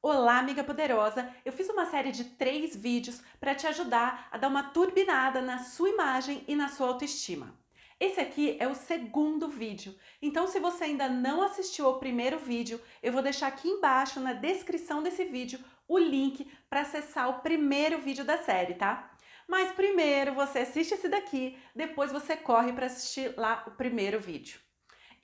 Olá, amiga poderosa! Eu fiz uma série de 3 vídeos para te ajudar a dar uma turbinada na sua imagem e na sua autoestima. Esse aqui é o segundo vídeo, então se você ainda não assistiu ao primeiro vídeo, eu vou deixar aqui embaixo na descrição desse vídeo o link para acessar o primeiro vídeo da série, tá? Mas primeiro você assiste esse daqui, depois você corre para assistir lá o primeiro vídeo.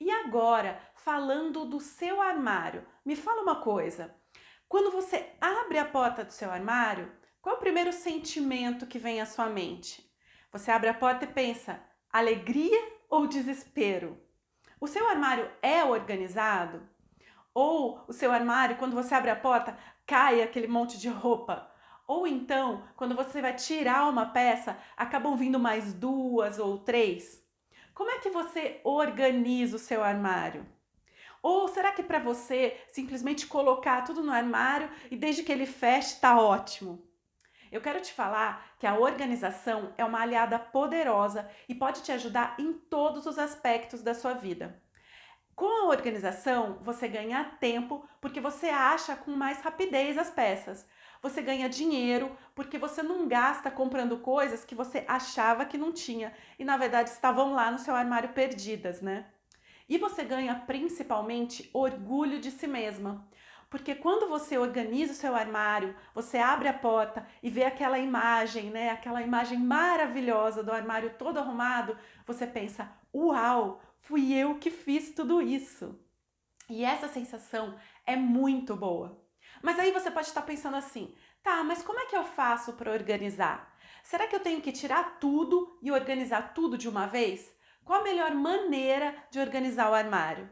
E agora, falando do seu armário, me fala uma coisa. Quando você abre a porta do seu armário, qual é o primeiro sentimento que vem à sua mente? Você abre a porta e pensa: alegria ou desespero? O seu armário é organizado? Ou o seu armário, quando você abre a porta, cai aquele monte de roupa? Ou então, quando você vai tirar uma peça, acabam vindo mais 2 ou 3? Como é que você organiza o seu armário? Ou será que para você simplesmente colocar tudo no armário e desde que ele feche está ótimo? Eu quero te falar que a organização é uma aliada poderosa e pode te ajudar em todos os aspectos da sua vida. Com a organização, você ganha tempo porque você acha com mais rapidez as peças. Você ganha dinheiro porque você não gasta comprando coisas que você achava que não tinha e na verdade estavam lá no seu armário perdidas, né? E você ganha principalmente orgulho de si mesma. Porque quando você organiza o seu armário, você abre a porta e vê aquela imagem, né? Aquela imagem maravilhosa do armário todo arrumado, você pensa: "Uau, fui eu que fiz tudo isso". E essa sensação é muito boa. Mas aí você pode estar pensando assim: "Tá, mas como é que eu faço para organizar? Será que eu tenho que tirar tudo e organizar tudo de uma vez? Qual a melhor maneira de organizar o armário?"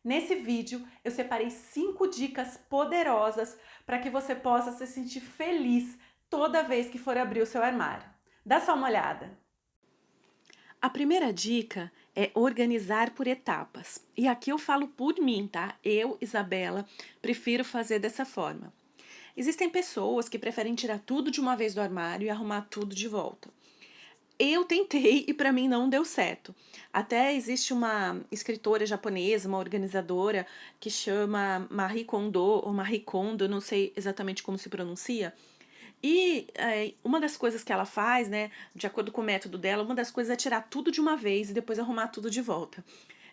Nesse vídeo, eu separei 5 dicas poderosas para que você possa se sentir feliz toda vez que for abrir o seu armário. Dá só uma olhada. A primeira dica é organizar por etapas. E aqui eu falo por mim, tá? Eu, Isabela, prefiro fazer dessa forma. Existem pessoas que preferem tirar tudo de uma vez do armário e arrumar tudo de volta. Eu tentei e para mim não deu certo. Até existe uma escritora japonesa, uma organizadora, que chama Marie Kondo, ou Marie Kondo, não sei exatamente como se pronuncia. E uma das coisas que ela faz, né, de acordo com o método dela, uma das coisas é tirar tudo de uma vez e depois arrumar tudo de volta.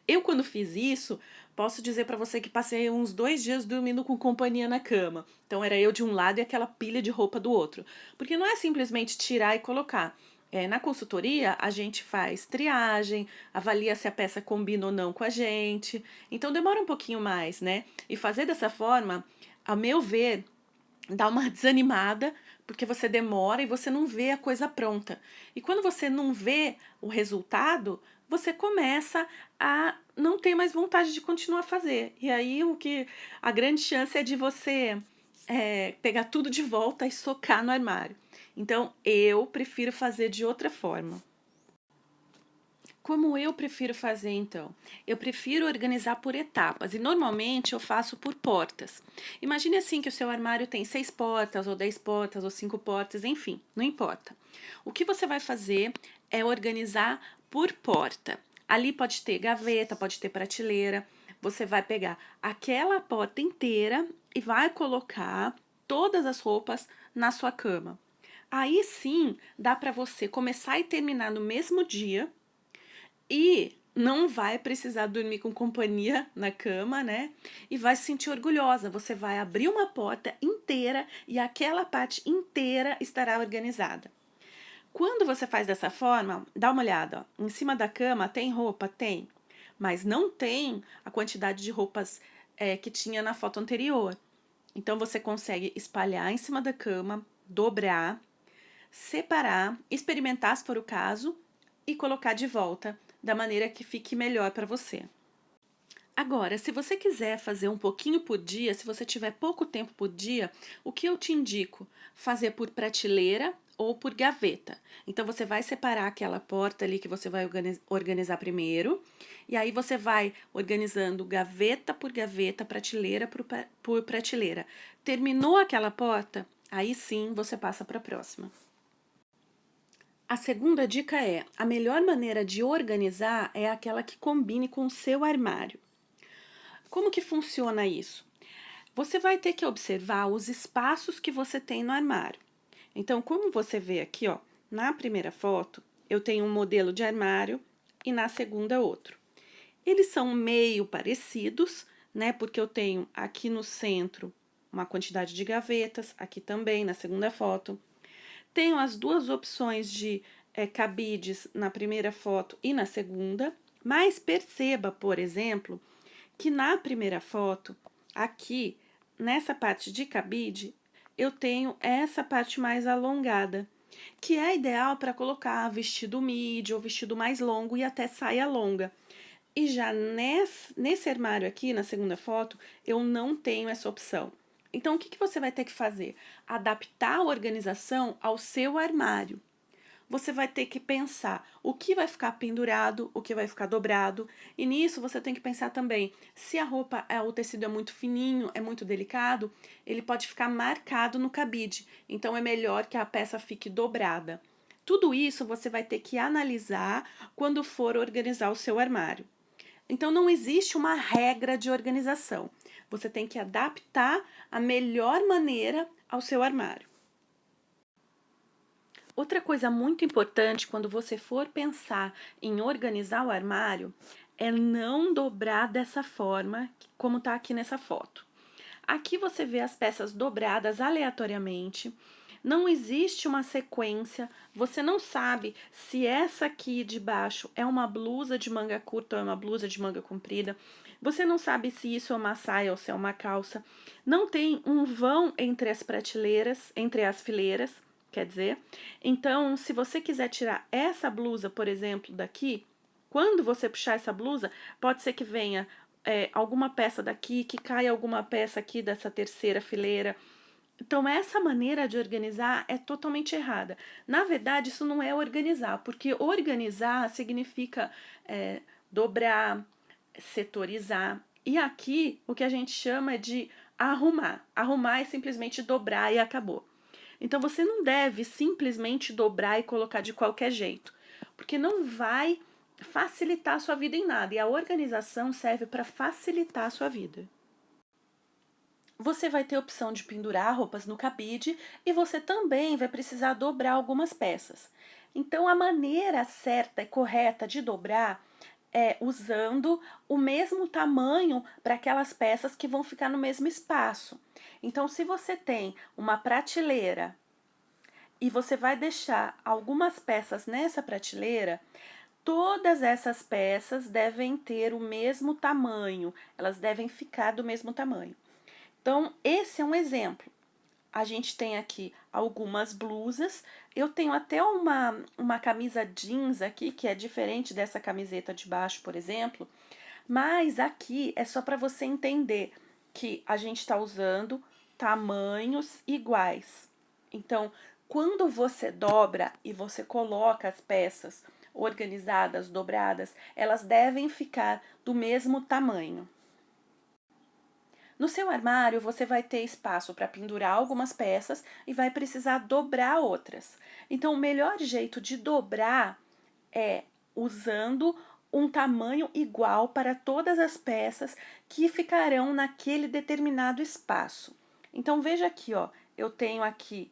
Eu, quando fiz isso, posso dizer pra você que passei uns 2 dias dormindo com companhia na cama. Então era eu de um lado e aquela pilha de roupa do outro. Porque não é simplesmente tirar e colocar. Na consultoria, a gente faz triagem, avalia se a peça combina ou não com a gente. Então demora um pouquinho mais, né? E fazer dessa forma, a meu ver, dá uma desanimada, porque você demora e você não vê a coisa pronta. E quando você não vê o resultado, você começa a não ter mais vontade de continuar a fazer. E aí a grande chance é de você pegar tudo de volta e socar no armário. Então eu prefiro fazer de outra forma. Como eu prefiro fazer então? Eu prefiro organizar por etapas e normalmente eu faço por portas. Imagine assim que o seu armário tem 6 portas, ou 10 portas, ou 5 portas, enfim, não importa. O que você vai fazer é organizar por porta. Ali pode ter gaveta, pode ter prateleira. Você vai pegar aquela porta inteira e vai colocar todas as roupas na sua cama. Aí sim dá para você começar e terminar no mesmo dia e não vai precisar dormir com companhia na cama, né? E vai se sentir orgulhosa. Você vai abrir uma porta inteira e aquela parte inteira estará organizada. Quando você faz dessa forma, dá uma olhada, ó. Em cima da cama tem roupa? Tem. Mas não tem a quantidade de roupas que tinha na foto anterior. Então você consegue espalhar em cima da cama, dobrar, separar, experimentar se for o caso e colocar de volta da maneira que fique melhor para você. Agora, se você quiser fazer um pouquinho por dia, se você tiver pouco tempo por dia, o que eu te indico? Fazer por prateleira ou por gaveta. Então, você vai separar aquela porta ali que você vai organizar primeiro, e aí você vai organizando gaveta por gaveta, prateleira por prateleira. Terminou aquela porta? Aí sim você passa para a próxima. A segunda dica é: a melhor maneira de organizar é aquela que combine com o seu armário. Como que funciona isso? Você vai ter que observar os espaços que você tem no armário. Então, como você vê aqui, ó, na primeira foto, eu tenho um modelo de armário e na segunda outro. Eles são meio parecidos, né? Porque eu tenho aqui no centro uma quantidade de gavetas, aqui também na segunda foto. Tenho as duas opções de cabides na primeira foto e na segunda, mas perceba, por exemplo, que na primeira foto, aqui nessa parte de cabide, eu tenho essa parte mais alongada, que é ideal para colocar vestido midi ou vestido mais longo e até saia longa. E já nesse armário aqui, na segunda foto, eu não tenho essa opção. Então, o que você vai ter que fazer? Adaptar a organização ao seu armário. Você vai ter que pensar o que vai ficar pendurado, o que vai ficar dobrado. E nisso você tem que pensar também, se a roupa, o tecido é muito fininho, é muito delicado, ele pode ficar marcado no cabide. Então, é melhor que a peça fique dobrada. Tudo isso você vai ter que analisar quando for organizar o seu armário. Então, não existe uma regra de organização. Você tem que adaptar a melhor maneira ao seu armário. Outra coisa muito importante quando você for pensar em organizar o armário é não dobrar dessa forma, como está aqui nessa foto. Aqui você vê as peças dobradas aleatoriamente. Não existe uma sequência, você não sabe se essa aqui de baixo é uma blusa de manga curta ou é uma blusa de manga comprida. Você não sabe se isso é uma saia ou se é uma calça. Não tem um vão entre as prateleiras, entre as fileiras, quer dizer. Então, se você quiser tirar essa blusa, por exemplo, daqui, quando você puxar essa blusa, pode ser que venha alguma peça daqui, que caia alguma peça aqui dessa terceira fileira. Então, essa maneira de organizar é totalmente errada. Na verdade, isso não é organizar, porque organizar significa dobrar, setorizar. E aqui, o que a gente chama de arrumar. Arrumar é simplesmente dobrar e acabou. Então, você não deve simplesmente dobrar e colocar de qualquer jeito, porque não vai facilitar a sua vida em nada. E a organização serve para facilitar a sua vida. Você vai ter a opção de pendurar roupas no cabide e você também vai precisar dobrar algumas peças. Então, a maneira certa e correta de dobrar é usando o mesmo tamanho para aquelas peças que vão ficar no mesmo espaço. Então, se você tem uma prateleira e você vai deixar algumas peças nessa prateleira, todas essas peças devem ter o mesmo tamanho, elas devem ficar do mesmo tamanho. Então, esse é um exemplo. A gente tem aqui algumas blusas. Eu tenho até uma camisa jeans aqui, que é diferente dessa camiseta de baixo, por exemplo. Mas aqui é só para você entender que a gente está usando tamanhos iguais. Então, quando você dobra e você coloca as peças organizadas, dobradas, elas devem ficar do mesmo tamanho. No seu armário, você vai ter espaço para pendurar algumas peças e vai precisar dobrar outras. Então, o melhor jeito de dobrar é usando um tamanho igual para todas as peças que ficarão naquele determinado espaço. Então, veja aqui, ó, eu tenho aqui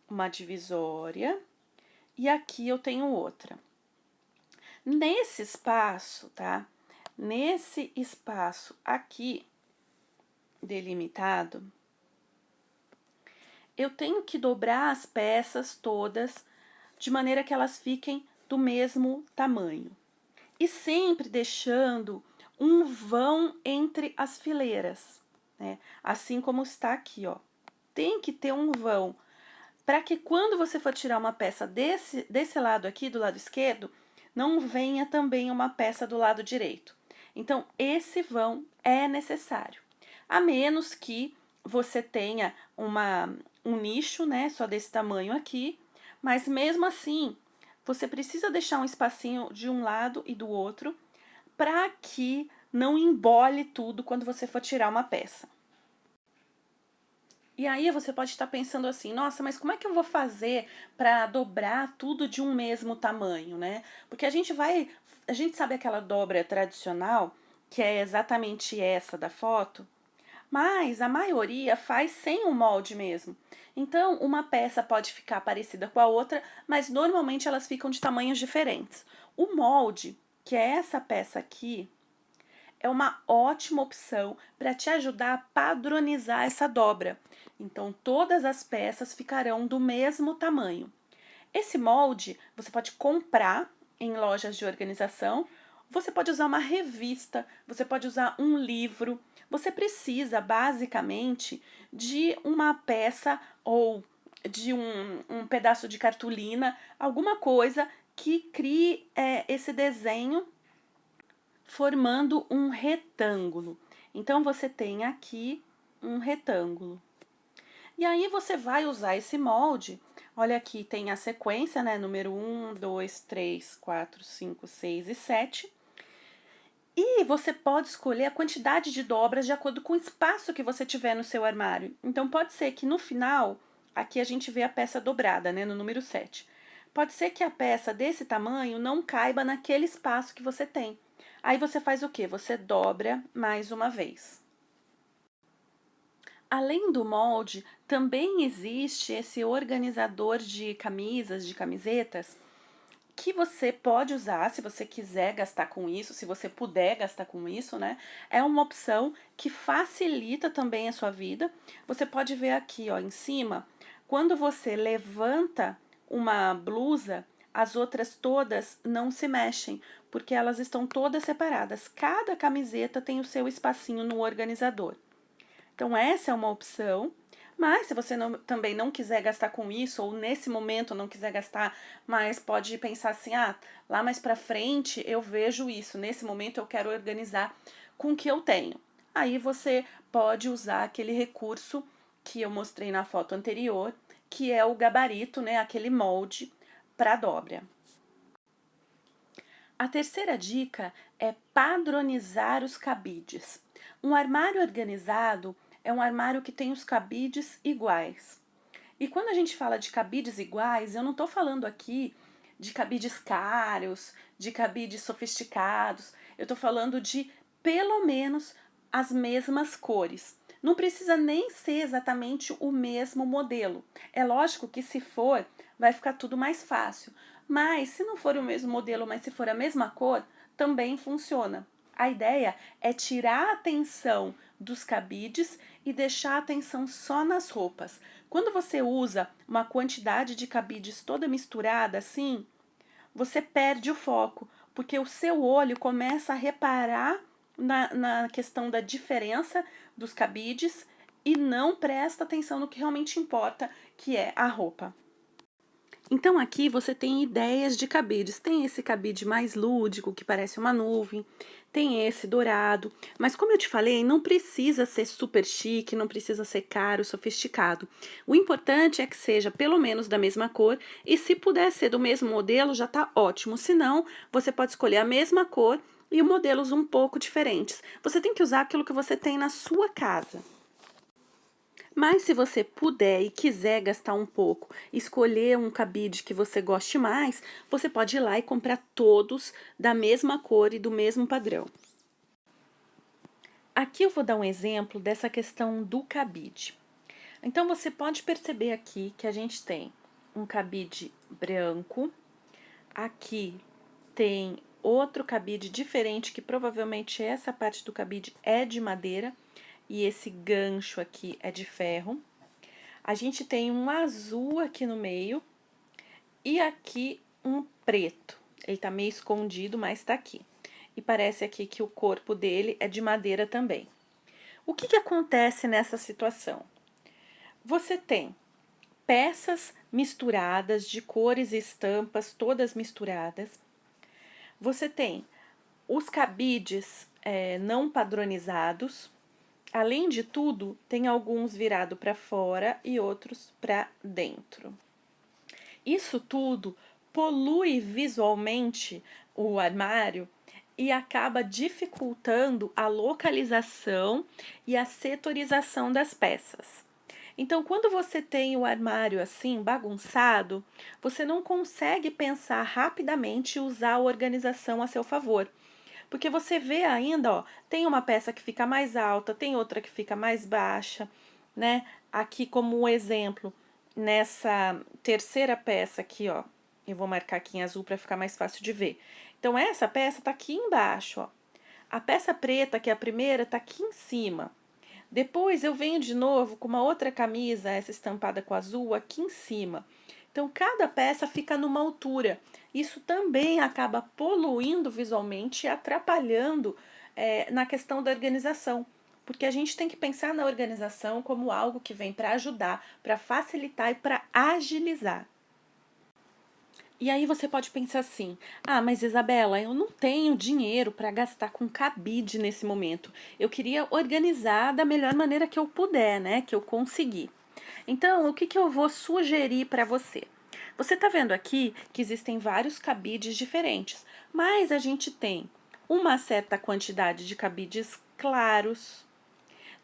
uma divisória e aqui eu tenho outra. Nesse espaço, tá? Nesse espaço aqui, delimitado, eu tenho que dobrar as peças todas de maneira que elas fiquem do mesmo tamanho. E sempre deixando um vão entre as fileiras, né? Assim como está aqui, ó. Tem que ter um vão para que quando você for tirar uma peça desse lado aqui, do lado esquerdo, não venha também uma peça do lado direito. Então, esse vão é necessário. A menos que você tenha um nicho, né, só desse tamanho aqui, mas mesmo assim, você precisa deixar um espacinho de um lado e do outro para que não embole tudo quando você for tirar uma peça. E aí você pode estar pensando assim, nossa, mas como é que eu vou fazer para dobrar tudo de um mesmo tamanho, né? Porque a gente sabe aquela dobra tradicional, que é exatamente essa da foto, mas a maioria faz sem o molde mesmo. Então, uma peça pode ficar parecida com a outra, mas normalmente elas ficam de tamanhos diferentes. O molde, que é essa peça aqui, é uma ótima opção para te ajudar a padronizar essa dobra. Então, todas as peças ficarão do mesmo tamanho. Esse molde você pode comprar em lojas de organização, você pode usar uma revista, você pode usar um livro. Você precisa, basicamente, de uma peça ou de um pedaço de cartolina, alguma coisa que crie esse desenho formando um retângulo. Então, você tem aqui um retângulo. E aí, você vai usar esse molde. Olha aqui, tem a sequência, né? Número 1, 2, 3, 4, 5, 6 e 7. E você pode escolher a quantidade de dobras de acordo com o espaço que você tiver no seu armário. Então, pode ser que no final, aqui a gente vê a peça dobrada, né? No número 7. Pode ser que a peça desse tamanho não caiba naquele espaço que você tem. Aí você faz o quê? Você dobra mais uma vez. Além do molde, também existe esse organizador de camisas, de camisetas, que você pode usar se você quiser gastar com isso, se você puder gastar com isso, né? É uma opção que facilita também a sua vida. Você pode ver aqui, ó, em cima, quando você levanta uma blusa, as outras todas não se mexem, porque elas estão todas separadas. Cada camiseta tem o seu espacinho no organizador. Então, essa é uma opção. Mas se você também não quiser gastar com isso, ou nesse momento não quiser gastar, mas pode pensar assim, lá mais pra frente eu vejo isso, nesse momento eu quero organizar com o que eu tenho. Aí você pode usar aquele recurso que eu mostrei na foto anterior, que é o gabarito, né, aquele molde para dobra. A terceira dica é padronizar os cabides. Um armário organizado é um armário que tem os cabides iguais. E quando a gente fala de cabides iguais, eu não estou falando aqui de cabides caros, de cabides sofisticados. Eu estou falando de pelo menos as mesmas cores. Não precisa nem ser exatamente o mesmo modelo. É lógico que se for, vai ficar tudo mais fácil. Mas se não for o mesmo modelo, mas se for a mesma cor, também funciona. A ideia é tirar a atenção dos cabides e deixar a atenção só nas roupas. Quando você usa uma quantidade de cabides toda misturada assim, você perde o foco, porque o seu olho começa a reparar na questão da diferença dos cabides e não presta atenção no que realmente importa, que é a roupa. Então aqui você tem ideias de cabides. Tem esse cabide mais lúdico, que parece uma nuvem, tem esse dourado, mas como eu te falei, não precisa ser super chique, não precisa ser caro, sofisticado. O importante é que seja pelo menos da mesma cor e se puder ser do mesmo modelo já tá ótimo. Se não, você pode escolher a mesma cor e modelos um pouco diferentes. Você tem que usar aquilo que você tem na sua casa. Mas se você puder e quiser gastar um pouco, escolher um cabide que você goste mais, você pode ir lá e comprar todos da mesma cor e do mesmo padrão. Aqui eu vou dar um exemplo dessa questão do cabide. Então você pode perceber aqui que a gente tem um cabide branco, aqui tem outro cabide diferente, que provavelmente essa parte do cabide é de madeira, e esse gancho aqui é de ferro. A gente tem um azul aqui no meio e aqui um preto. Ele tá meio escondido, mas tá aqui. E parece aqui que o corpo dele é de madeira também. O que que acontece nessa situação? Você tem peças misturadas, de cores e estampas, todas misturadas. Você tem os cabides não padronizados. Além de tudo, tem alguns virados para fora e outros para dentro. Isso tudo polui visualmente o armário e acaba dificultando a localização e a setorização das peças. Então, quando você tem o armário assim bagunçado, você não consegue pensar rapidamente e usar a organização a seu favor. Porque você vê ainda, ó, tem uma peça que fica mais alta, tem outra que fica mais baixa, né? Aqui como um exemplo, nessa terceira peça aqui, ó, eu vou marcar aqui em azul para ficar mais fácil de ver. Então essa peça tá aqui embaixo, ó. A peça preta, que é a primeira, tá aqui em cima. Depois eu venho de novo com uma outra camisa, essa estampada com azul, aqui em cima. Então, cada peça fica numa altura. Isso também acaba poluindo visualmente e atrapalhando na questão da organização. Porque a gente tem que pensar na organização como algo que vem para ajudar, para facilitar e para agilizar. E aí você pode pensar assim: ah, mas Isabela, eu não tenho dinheiro para gastar com cabide nesse momento. Eu queria organizar da melhor maneira que eu puder, né? Que eu conseguir. Então, o que, que eu vou sugerir para você? Você está vendo aqui que existem vários cabides diferentes, mas a gente tem uma certa quantidade de cabides claros.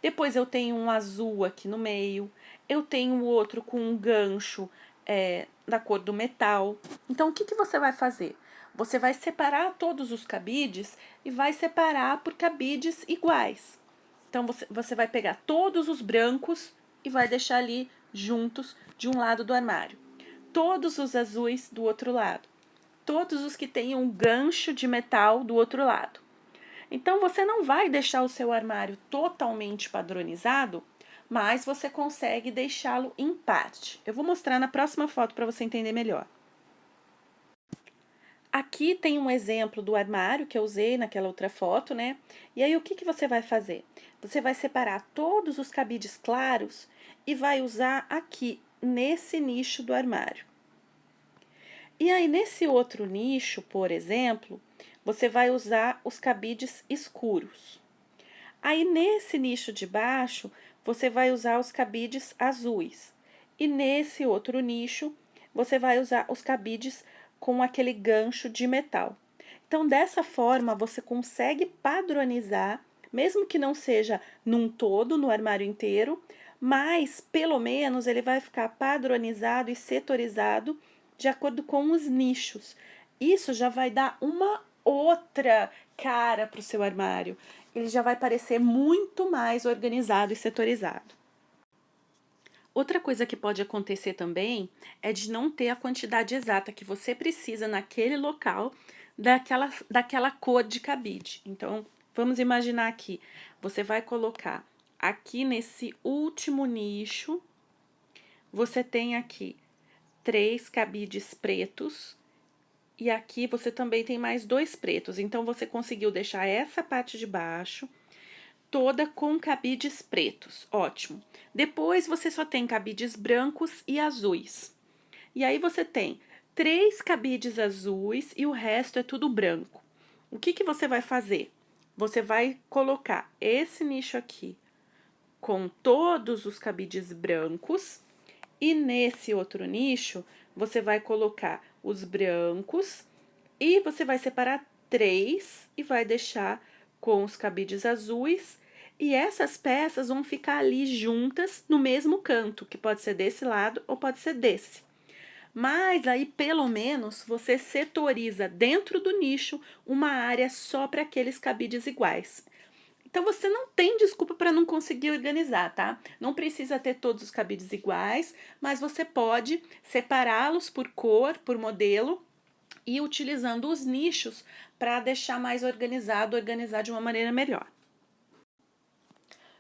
Depois eu tenho um azul aqui no meio. Eu tenho outro com um gancho da cor do metal. Então, o que, que você vai fazer? Você vai separar todos os cabides e vai separar por cabides iguais. Então, você vai pegar todos os brancos e vai deixar ali juntos de um lado do armário. Todos os azuis do outro lado. Todos os que têm um gancho de metal do outro lado. Então, você não vai deixar o seu armário totalmente padronizado, mas você consegue deixá-lo em parte. Eu vou mostrar na próxima foto para você entender melhor. Aqui tem um exemplo do armário que eu usei naquela outra foto, né? E aí, o que, que você vai fazer? Você vai separar todos os cabides claros e vai usar aqui, nesse nicho do armário. E aí, nesse outro nicho, por exemplo, você vai usar os cabides escuros. Aí, nesse nicho de baixo, você vai usar os cabides azuis. E nesse outro nicho, você vai usar os cabides com aquele gancho de metal. Então, dessa forma, você consegue padronizar, mesmo que não seja num todo, no armário inteiro, mas pelo menos ele vai ficar padronizado e setorizado de acordo com os nichos. Isso já vai dar uma outra cara para o seu armário. Ele já vai parecer muito mais organizado e setorizado. Outra coisa que pode acontecer também é de não ter a quantidade exata que você precisa naquele local daquela cor de cabide. Então, vamos imaginar aqui, você vai colocar aqui nesse último nicho, você tem aqui 3 cabides pretos e aqui você também tem mais 2 pretos. Então, você conseguiu deixar essa parte de baixo toda com cabides pretos. Ótimo. Depois você só tem cabides brancos e azuis. E aí você tem 3 cabides azuis e o resto é tudo branco. O que, que você vai fazer? Você vai colocar esse nicho aqui com todos os cabides brancos e nesse outro nicho você vai colocar os brancos e você vai separar 3 e vai deixar com os cabides azuis. E essas peças vão ficar ali juntas no mesmo canto, que pode ser desse lado ou pode ser desse. Mas aí, pelo menos, você setoriza dentro do nicho uma área só para aqueles cabides iguais. Então, você não tem desculpa para não conseguir organizar, tá? Não precisa ter todos os cabides iguais, mas você pode separá-los por cor, por modelo, e utilizando os nichos para deixar mais organizado, organizar de uma maneira melhor.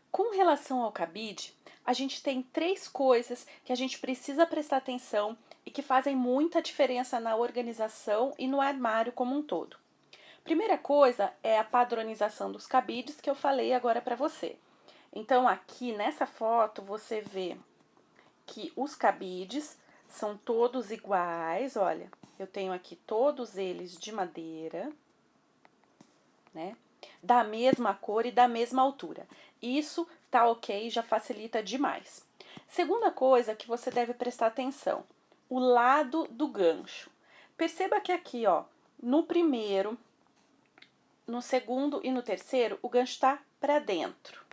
Com relação ao cabide, a gente tem 3 coisas que a gente precisa prestar atenção e que fazem muita diferença na organização e no armário como um todo. Primeira coisa é a padronização dos cabides que eu falei agora para você. Então, aqui nessa foto, você vê que os cabides são todos iguais, olha, eu tenho aqui todos eles de madeira, né? Da mesma cor e da mesma altura. Isso tá ok, já facilita demais. Segunda coisa que você deve prestar atenção, o lado do gancho. Perceba que aqui, ó, no primeiro, no segundo e no terceiro, o gancho tá para dentro.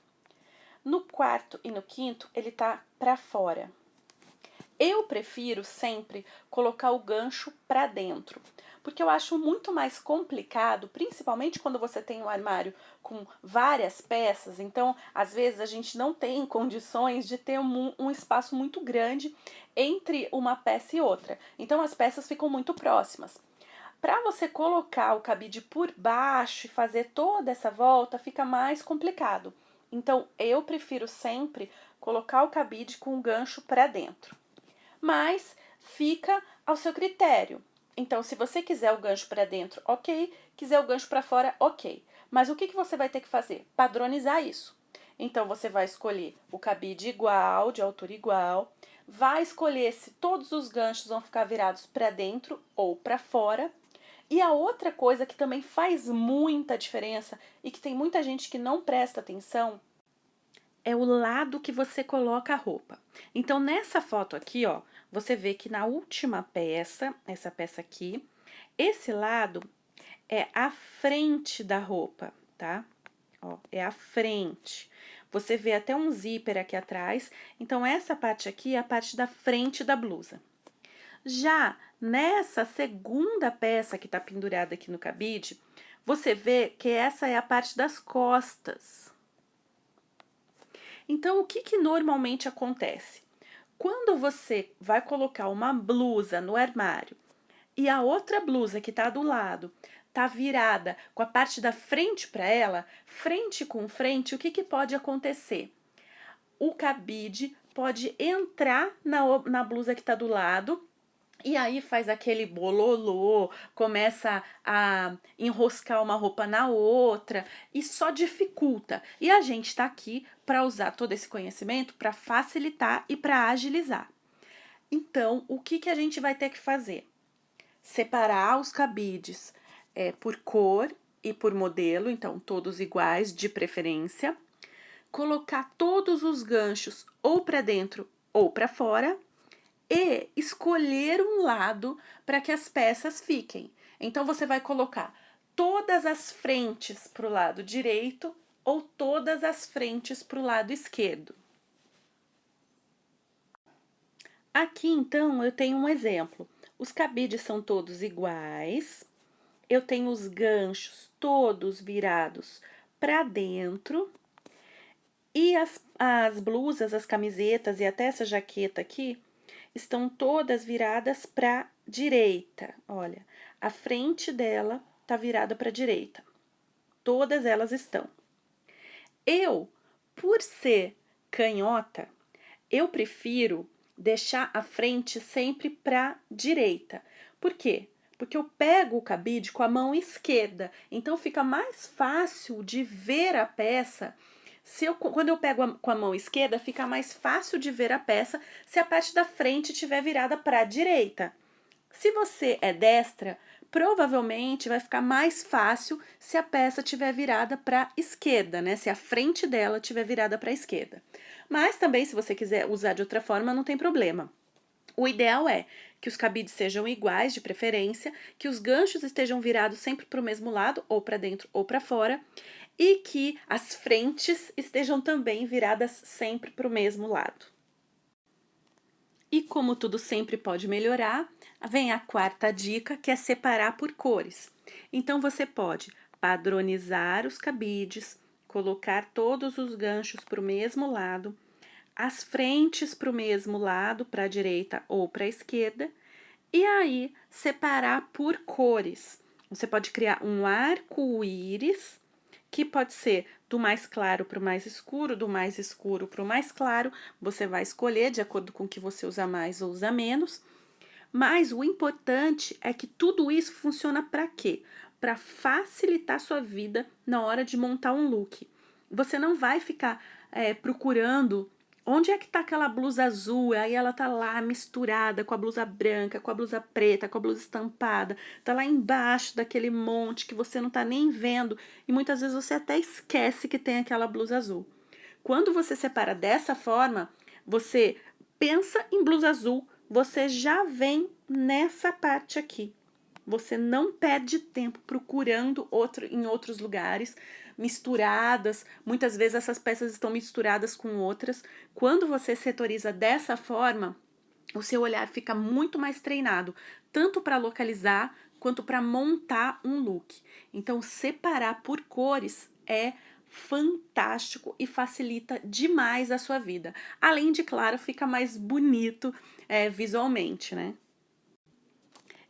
No quarto e no quinto, ele tá para fora. Eu prefiro sempre colocar o gancho para dentro, porque eu acho muito mais complicado, principalmente quando você tem um armário com várias peças, então às vezes a gente não tem condições de ter um espaço muito grande entre uma peça e outra, então as peças ficam muito próximas. Para você colocar o cabide por baixo e fazer toda essa volta, fica mais complicado. Então eu prefiro sempre colocar o cabide com o gancho para dentro, mas fica ao seu critério. Então, se você quiser o gancho para dentro, ok. Quiser o gancho para fora, ok. Mas o que você vai ter que fazer? Padronizar isso. Então, você vai escolher o cabide igual, de altura igual, vai escolher se todos os ganchos vão ficar virados para dentro ou para fora. E a outra coisa que também faz muita diferença e que tem muita gente que não presta atenção é o lado que você coloca a roupa. Então, nessa foto aqui, ó, você vê que na última peça, essa peça aqui, esse lado é a frente da roupa, tá? Ó, é a frente. Você vê até um zíper aqui atrás, então essa parte aqui é a parte da frente da blusa. Já nessa segunda peça que tá pendurada aqui no cabide, você vê que essa é a parte das costas. Então, o que normalmente acontece? Quando você vai colocar uma blusa no armário e a outra blusa que tá do lado tá virada com a parte da frente para ela, frente com frente, o que pode acontecer? O cabide pode entrar na blusa que tá do lado e aí faz aquele bololô, começa a enroscar uma roupa na outra e só dificulta. E a gente está aqui para usar todo esse conhecimento para facilitar e para agilizar. Então, o que a gente vai ter que fazer? Separar os cabides por cor e por modelo, então todos iguais de preferência. Colocar todos os ganchos ou para dentro ou para fora e escolher um lado para que as peças fiquem. Então, você vai colocar todas as frentes para o lado direito ou todas as frentes para o lado esquerdo. Aqui, então, eu tenho um exemplo. Os cabides são todos iguais, eu tenho os ganchos todos virados para dentro e as blusas, as camisetas e até essa jaqueta aqui estão todas viradas para direita. Olha, a frente dela tá virada para direita. Todas elas estão. Eu, por ser canhota, eu prefiro deixar a frente sempre para direita. Por quê? Porque eu pego o cabide com a mão esquerda, então fica mais fácil de ver a peça. Quando eu pego com a mão esquerda, fica mais fácil de ver a peça se a parte da frente estiver virada para a direita. Se você é destra, provavelmente vai ficar mais fácil se a peça estiver virada para a esquerda, né? Se a frente dela estiver virada para a esquerda. Mas também, se você quiser usar de outra forma, não tem problema. O ideal é que os cabides sejam iguais, de preferência, que os ganchos estejam virados sempre para o mesmo lado, ou para dentro ou para fora, e que as frentes estejam também viradas sempre para o mesmo lado. E como tudo sempre pode melhorar, vem a quarta dica, que é separar por cores. Então, você pode padronizar os cabides, colocar todos os ganchos para o mesmo lado, as frentes para o mesmo lado, para a direita ou para a esquerda, e aí separar por cores. Você pode criar um arco-íris, que pode ser do mais claro para o mais escuro, do mais escuro para o mais claro. Você vai escolher de acordo com o que você usa mais ou usa menos. Mas o importante é que tudo isso funciona para quê? Para facilitar sua vida na hora de montar um look. Você não vai ficar procurando onde é que tá aquela blusa azul, aí ela tá lá misturada com a blusa branca, com a blusa preta, com a blusa estampada, tá lá embaixo daquele monte que você não tá nem vendo e muitas vezes você até esquece que tem aquela blusa azul. Quando você separa dessa forma, você pensa em blusa azul, você já vem nessa parte aqui. Você não perde tempo procurando em outros lugares, misturadas. Muitas vezes essas peças estão misturadas com outras. Quando você setoriza dessa forma, o seu olhar fica muito mais treinado, tanto para localizar quanto para montar um look. Então, separar por cores é fantástico e facilita demais a sua vida. Além de, claro, fica mais bonito visualmente, né?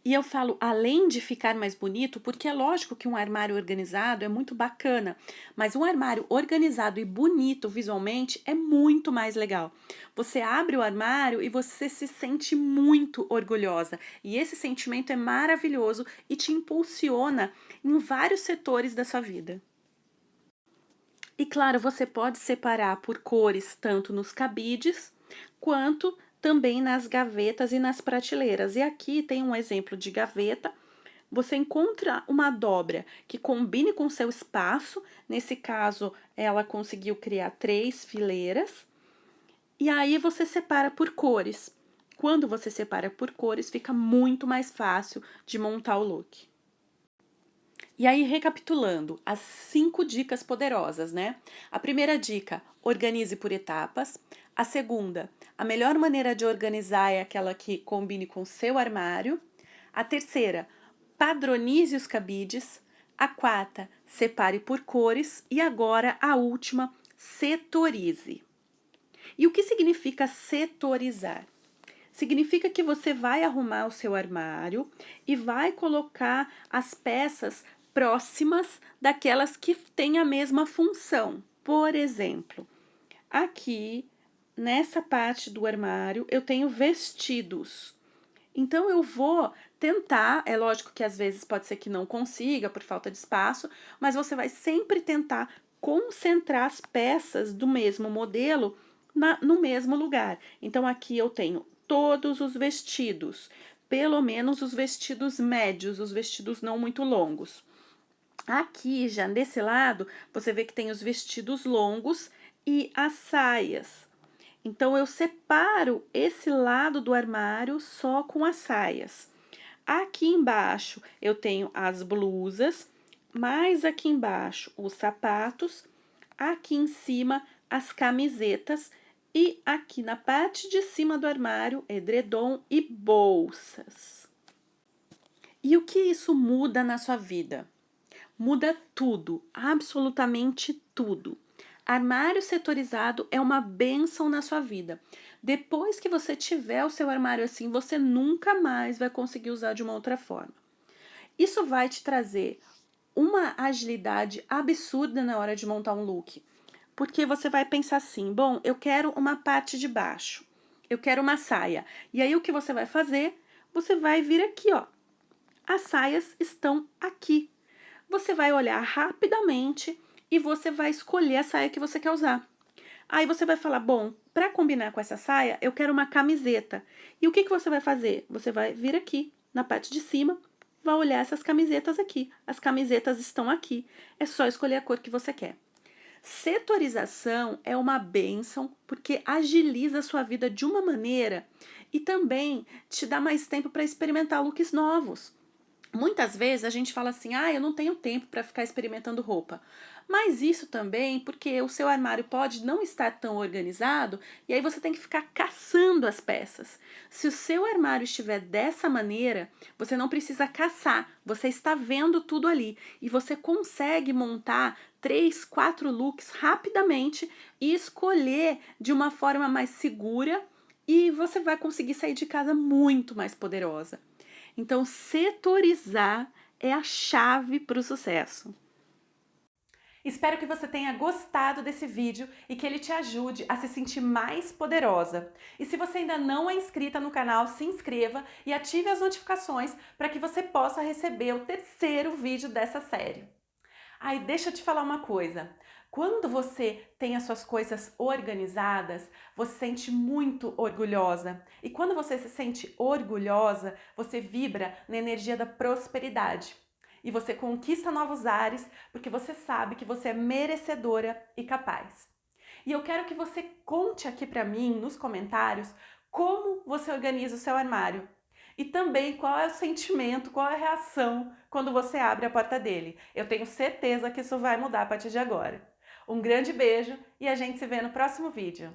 E eu falo além de ficar mais bonito, porque é lógico que um armário organizado é muito bacana, mas um armário organizado e bonito visualmente é muito mais legal. Você abre o armário e você se sente muito orgulhosa, e esse sentimento é maravilhoso e te impulsiona em vários setores da sua vida. E claro, você pode separar por cores tanto nos cabides quanto também nas gavetas e nas prateleiras. E aqui tem um exemplo de gaveta. Você encontra uma dobra que combine com o seu espaço. Nesse caso, ela conseguiu criar 3 fileiras. E aí você separa por cores. Quando você separa por cores, fica muito mais fácil de montar o look. E aí, recapitulando, as 5 dicas poderosas, né? A primeira dica, organize por etapas. A segunda, a melhor maneira de organizar é aquela que combine com o seu armário. A terceira, padronize os cabides. A quarta, separe por cores. E agora, a última, setorize. E o que significa setorizar? Significa que você vai arrumar o seu armário e vai colocar as peças próximas daquelas que têm a mesma função. Por exemplo, aqui nessa parte do armário eu tenho vestidos. Então eu vou tentar, é lógico que às vezes pode ser que não consiga por falta de espaço, mas você vai sempre tentar concentrar as peças do mesmo modelo no mesmo lugar. Então aqui eu tenho todos os vestidos, pelo menos os vestidos médios, os vestidos não muito longos. Aqui, já desse lado, você vê que tem os vestidos longos e as saias. Então, eu separo esse lado do armário só com as saias. Aqui embaixo, eu tenho as blusas, mais aqui embaixo, os sapatos, aqui em cima, as camisetas e aqui na parte de cima do armário, edredom e bolsas. E o que isso muda na sua vida? Muda tudo, absolutamente tudo. Armário setorizado é uma bênção na sua vida. Depois que você tiver o seu armário assim, você nunca mais vai conseguir usar de uma outra forma. Isso vai te trazer uma agilidade absurda na hora de montar um look. Porque você vai pensar assim, bom, eu quero uma parte de baixo, eu quero uma saia. E aí o que você vai fazer? Você vai vir aqui, ó. As saias estão aqui. Você vai olhar rapidamente e você vai escolher a saia que você quer usar. Aí você vai falar, bom, para combinar com essa saia, eu quero uma camiseta. E o que você vai fazer? Você vai vir aqui, na parte de cima, vai olhar essas camisetas aqui. As camisetas estão aqui. É só escolher a cor que você quer. Setorização é uma bênção porque agiliza a sua vida de uma maneira e também te dá mais tempo para experimentar looks novos. Muitas vezes a gente fala assim, eu não tenho tempo para ficar experimentando roupa. Mas isso também porque o seu armário pode não estar tão organizado e aí você tem que ficar caçando as peças. Se o seu armário estiver dessa maneira, você não precisa caçar, você está vendo tudo ali e você consegue montar 3, 4 looks rapidamente e escolher de uma forma mais segura e você vai conseguir sair de casa muito mais poderosa. Então, setorizar é a chave para o sucesso. Espero que você tenha gostado desse vídeo e que ele te ajude a se sentir mais poderosa. E se você ainda não é inscrita no canal, se inscreva e ative as notificações para que você possa receber o 3º vídeo dessa série. Deixa eu te falar uma coisa. Quando você tem as suas coisas organizadas, você se sente muito orgulhosa. E quando você se sente orgulhosa, você vibra na energia da prosperidade. E você conquista novos ares porque você sabe que você é merecedora e capaz. E eu quero que você conte aqui pra mim, nos comentários, como você organiza o seu armário. E também qual é o sentimento, qual é a reação quando você abre a porta dele. Eu tenho certeza que isso vai mudar a partir de agora. Um grande beijo e a gente se vê no próximo vídeo.